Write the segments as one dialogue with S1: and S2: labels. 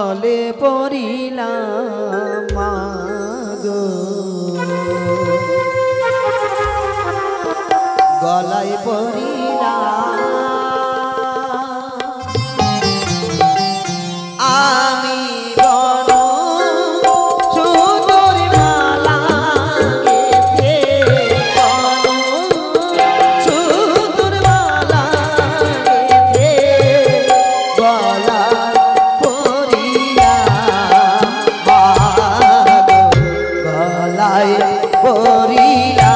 S1: তলে পড়িলাম মাগো, গলায় পড়িলাম আমি বড় সুন্দর মালা গেথে, বড় সুন্দর মালা গেথে গলায় পড়িলাম মাগো, গলায় পড়িলাম।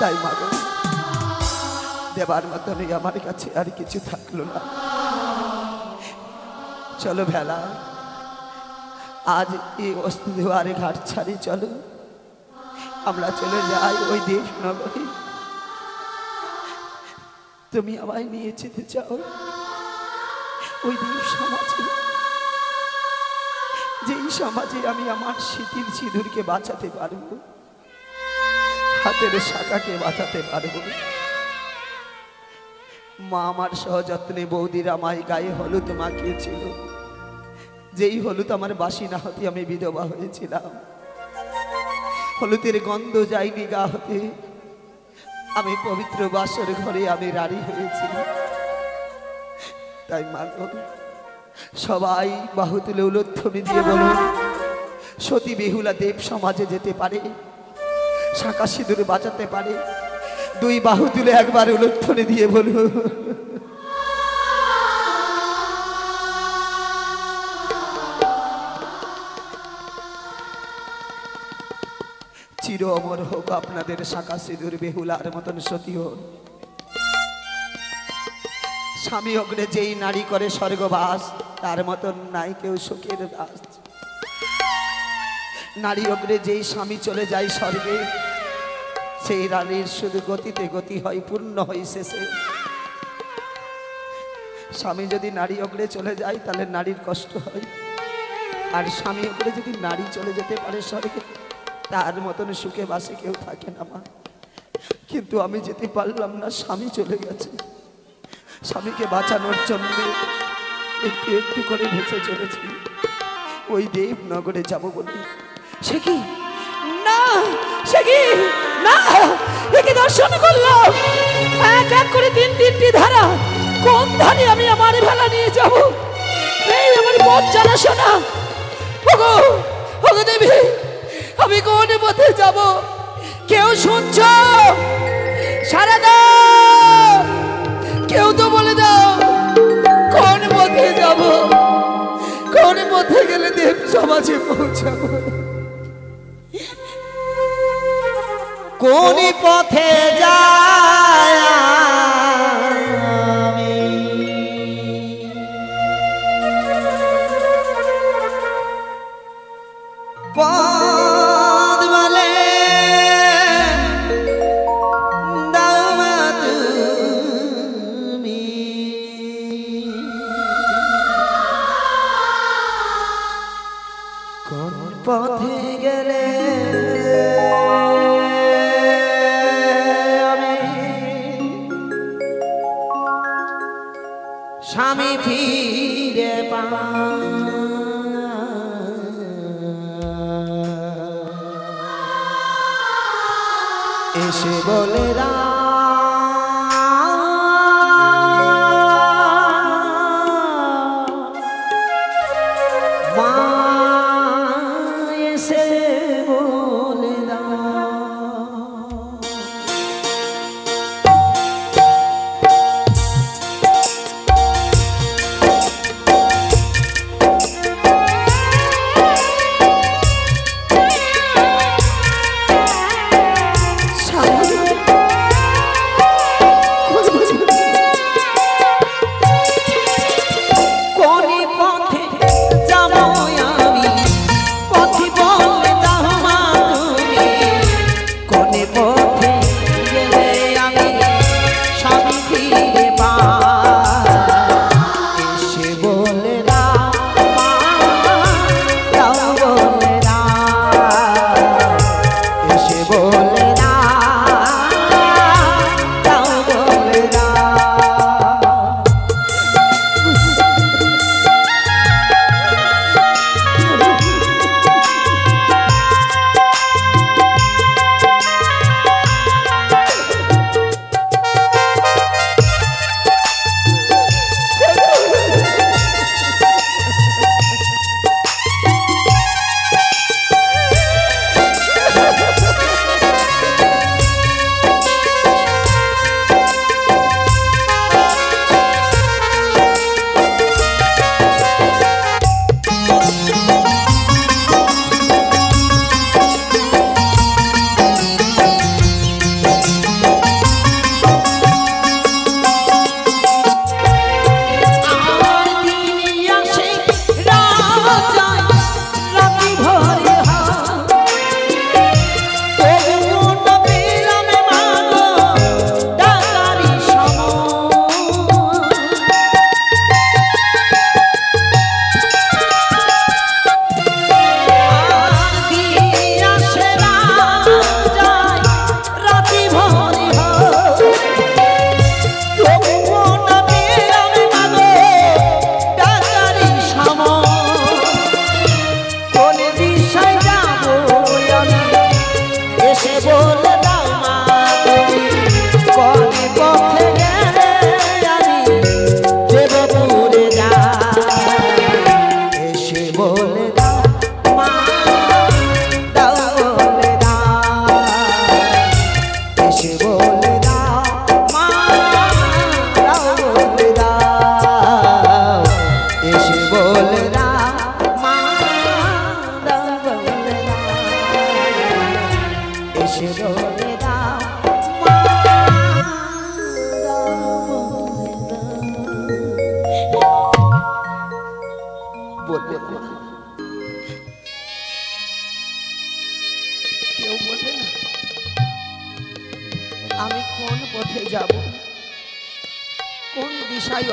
S1: তাই মাগো, দেবার মাধ্যমে আমার কাছে আর কিছু থাকলো না। চলো ভেলা, আজ এই অস্তি দুয়ারে ঘাট ছাড়ি চলো, আমরা চলে যাই ওই দেবনগরে। তুমি আমায় নিয়ে যেতে চাও ওই দেব সমাজে, যেই সমাজে আমি আমার স্মৃতির সিঁদুরকে বাঁচাতে পারবো, হাতের শাখাকে বাঁচাতে পারবো। মা আমার সহযত্নে বৌদির আমায় গায়ে হলুদ মাখিয়েছিল, যেই হলুদ আমার বাসি না হতে আমি বিধবা হয়েছিলাম। হলুদের গন্ধ যায়নি গা হতে, আমি পবিত্র বাসর ঘরে আমি রানী হয়েছি। তাই মাগো, সবাই বাহু তুলে উলুধ্বনি দিয়ে বলুন, সতী বেহুলা দেব সমাজে যেতে পারে, শাঁখা সিঁদুর বাঁচাতে পারে। দুই বাহু তুলে একবার উলুধ্বনি দিয়ে বলুন। চির অমর হোক আপনাদের শাঁখা সিঁদুর, বেহুলার মতন সতী হন। স্বামী অগ্রে যেই নারী করে স্বর্গবাস, তার মতন নাই কেউ সুখের দাস। নারী অগ্রে যেই স্বামী চলে যায় স্বর্গে, সেই রানীর শুধু গতিতে গতি হয়, পূর্ণ হয় শেষে। স্বামী যদি নারী অগ্রে চলে যায় তাহলে নারীর কষ্ট হয়, আর স্বামী অগ্রে যদি নারী চলে যেতে পারে স্বর্গে, তার মতন সুখে বাসে কেউ থাকে না মা। কিন্তু আমি যেতে পারলাম না, স্বামী চলে গেছে। স্বামীকে বাঁচানোর জন্য একটু একটু করে ভেসে চলেছি ওই দেবনগরে যাব বলে। সে কি না, সে কি না, একে দর্শন করলাম এক এক করে তিনটি ধারা। কোন ধারে আমি আমার ভেলা নিয়ে যাব? এই আমার পথ জানা শোনা। ওগো ওগো দেবী, আমি কোন পথে যাব? কেউ শুনছ? সারা দাও, কেউ তো বলে দাও কোন পথে যাব, কোন পথে গেলে দেব সমাজে পৌঁছাবো?
S2: কোন পথে যায় আমি পথ বলে দাও মা তুমি, কোন পথে গেলে স্বামী ফিরে এসে বলে মা, এসে বলে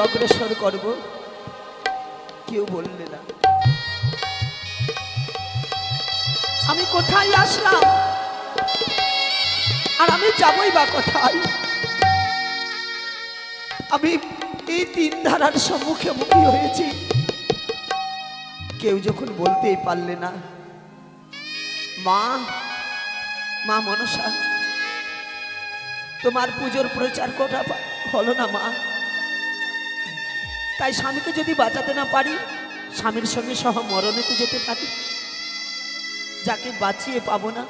S1: অগ্রসর করব, কেউ বললে না। আমি কোথায় আসলাম আর আমি যাবই বা কোথায়? আমি এই তিন ধারার সম্মুখে মুখী হয়েছি, কেউ যখন বলতেই পারলে না মা, মা মনসা, তোমার পুজোর প্রচার করা হলো না মা, তাই স্বামীকে যদি বাঁচাতে না পারি, স্বামীর সঙ্গে সহ মরণেতে যেতে পারি। যাকে বাঁচিয়ে পাবো না,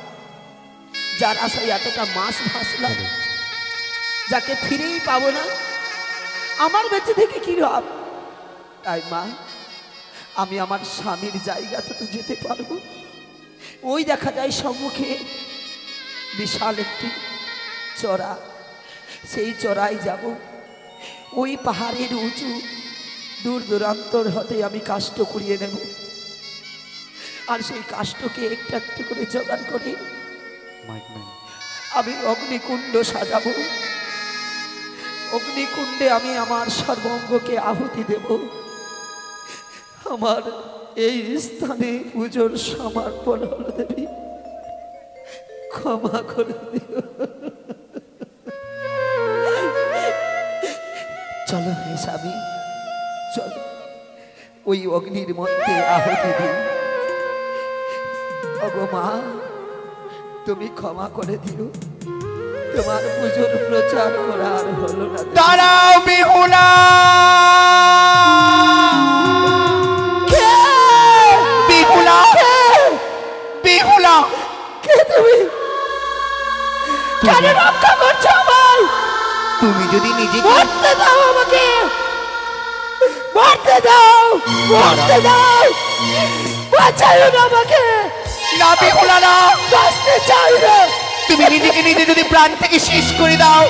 S1: যার আশায় এতটা মাস ভাসলাম, যাকে ফিরেই পাবো না, আমার বেঁচে থেকে কি লাভ? তাই মা, আমি আমার স্বামীর জায়গাতে তো যেতে পারবো। ওই দেখা যায় সম্মুখে বিশাল একটি চড়া, সেই চড়াই যাব। ওই পাহাড়ের উঁচু দূর দূরান্তর হতে আমি কাষ্ঠ কুড়িয়ে নেব, আর সেই কাষ্ঠকে একটু একটু করে জোগাড় করে আমি অগ্নিকুণ্ড সাজাবো। অগ্নিকুণ্ডে আমি আমার সর্বঙ্গকে আহুতি দেব। আমার এই স্থানে পুজোর সমর্পণ হলো। দেবী, ক্ষমা করে দিও। চলো হে স্বামী, চলো ওই অগ্নির মধ্যে আহুতি দিই। ওগো মা, তুমি ক্ষমা করে দিও, তোমার পুজোর প্রচার করার হলো না।
S3: দাঁড়াও বিহুলা, বিহুলা, বিহুলা,
S1: কে তুমি? কেন রক্ষা করছো আমায়?
S3: তুমি যদি নিজেকে
S1: মরতে দাও আমাকে, মরতে দাও, মরতে দাও, বাঁচাও না আমাকে।
S3: না বিহুলা না,
S1: বাঁচতে চাই না।
S3: তুমি নিজেকে নিজে যদি প্রাণ থেকে শেষ করে দাও,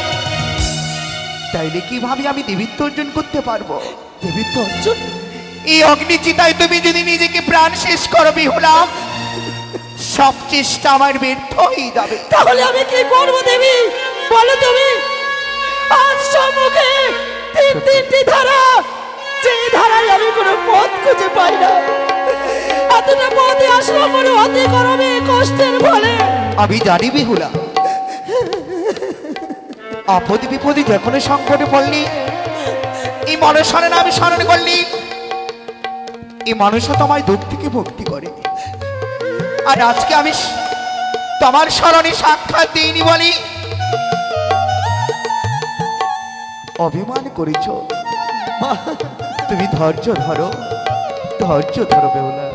S3: তাইলে কিভাবে আমি দেবীত্ব অর্জন করতে পারবো?
S1: দেবীত্ব অর্জুন?
S3: এই অগ্নিচিতায় তুমি যদি নিজেকে প্রাণ শেষ করো বিহুলা, সব চেষ্টা আমার ব্যর্থ হয়ে যাবে।
S1: তাহলে আমি কি করবো দেবী, বলো তুমি? আজ সম্মুখে তিনটি ধারা, যে ধারায় আমি কোনো পথ খুঁজে পাই না। এতটা পথে আসলো মনে অতি গরমে কষ্টের ফলে।
S3: আমি জানি বিহুলা, আপদে বিপদে যে কোনো সংকটে পড়লি এই মানুষের নামে স্মরণ করলি, এই মানুষও তোমায় দূর থেকে ভক্তি করে। আর আজকে আমি তোমার স্মরণে সাক্ষাৎ দিইনি বলি অভিমান করেছ। তুমি ধৈর্য ধরো, ধৈর্য ধরো বেহুলা।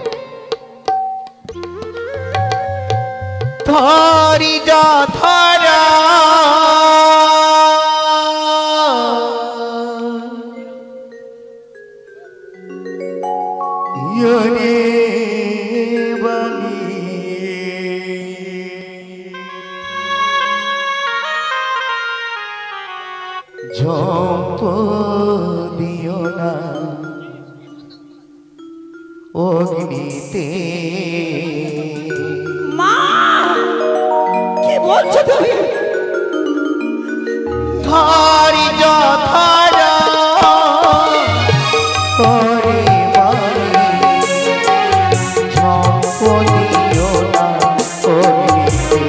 S3: ধরি ধরা ইয়রে বালি ঝম্প দিও না অগ্নিতে।
S1: মা, কি বলছো তুমি?
S3: ধরি ধরা করে বালি ঝম্প দিও না অগ্নিতে।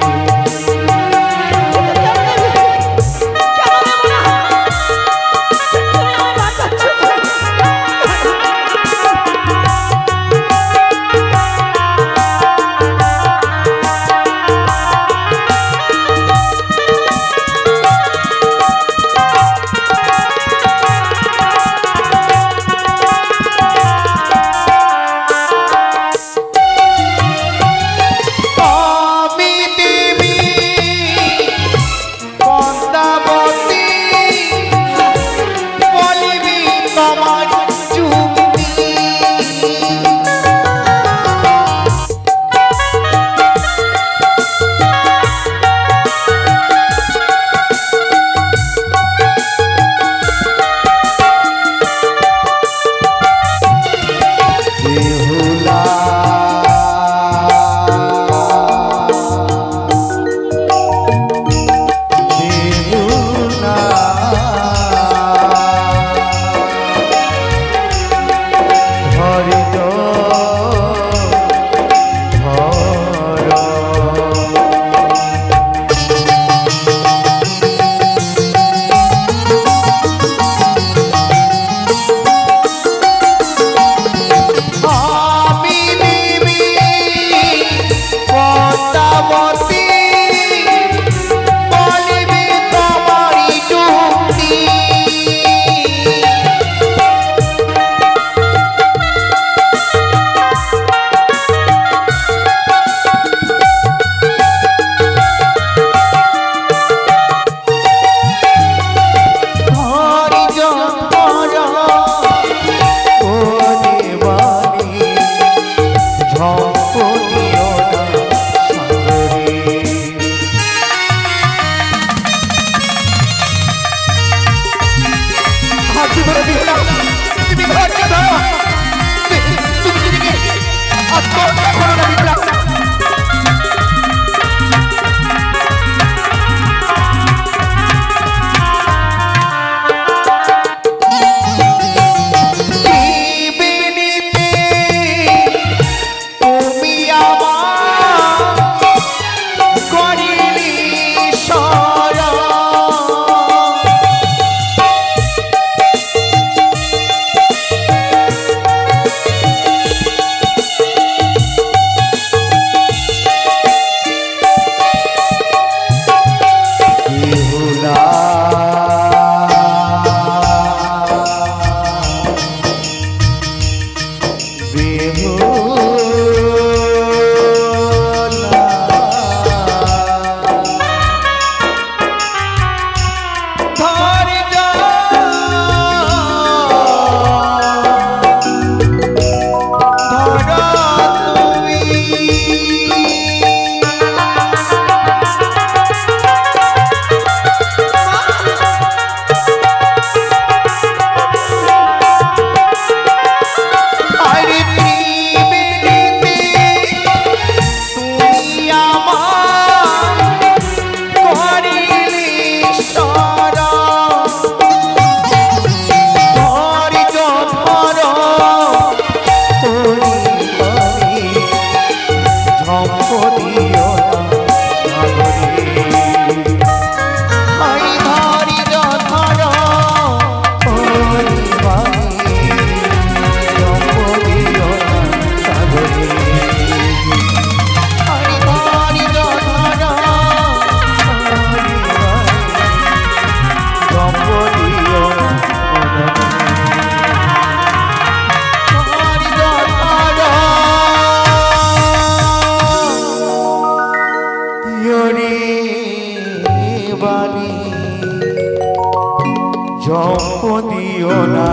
S3: পড়িও না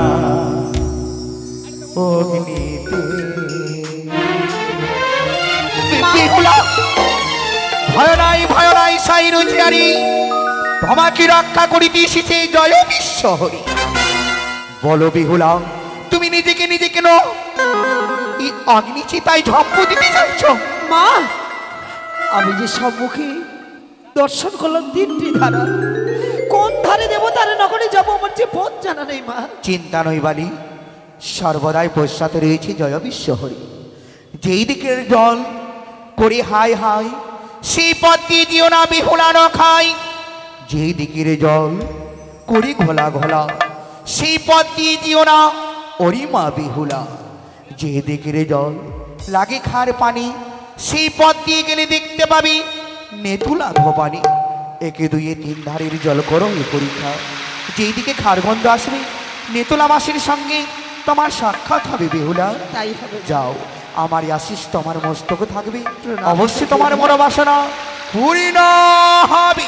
S3: অগ্নিতে। বিহুলা, ভয় নাই সাই রুজিয়ারি, তোমাকে রক্ষা করিতে এসেছে জয় বিশ্ব হরি। বলো বিহুলা, তুমি নিজেকে নিজে কেন এই অগ্নি চিতায় ঝম্প দিতে চাইছ?
S1: মা, আমি যে সম্মুখে দর্শন করলাম তিনটি ধারা, কোন ধারে দেবো তার নগরে যাবো আমার যে পথ জানা নেই মা।
S3: চিন্তা নই বালি, সর্বদাই পশ্চাতে রয়েছে জয় বিশ্ব হরি। যেই দিকের জল করি হাই হাই, সেই পথ দিয়ে দিও না বিহুলা ন খাই। যেই দিকের জল করি ঘোলা ঘোলা, সেই পথ দিয়ে দিও না ওরি মা বিহুলা। যে দিকের জল লাগে খার পানি, সেই পথ দিয়ে গেলে দেখতে পাবি নেতুলা ভবানী। একে দুইয়ে তিন ধারের জল করো এ পরীক্ষা। যেই দিকে খারগন্ধ আসবে নেতুলা মাসের সঙ্গে তোমার সাক্ষাৎ হবে বেহুলা।
S1: তাই হবে।
S3: যাও, আমার আশিস তোমার মস্তক থাকবে,
S1: প্রণাম।
S3: অবশ্যই তোমার মনোবাসনা পূর্ণ হবে।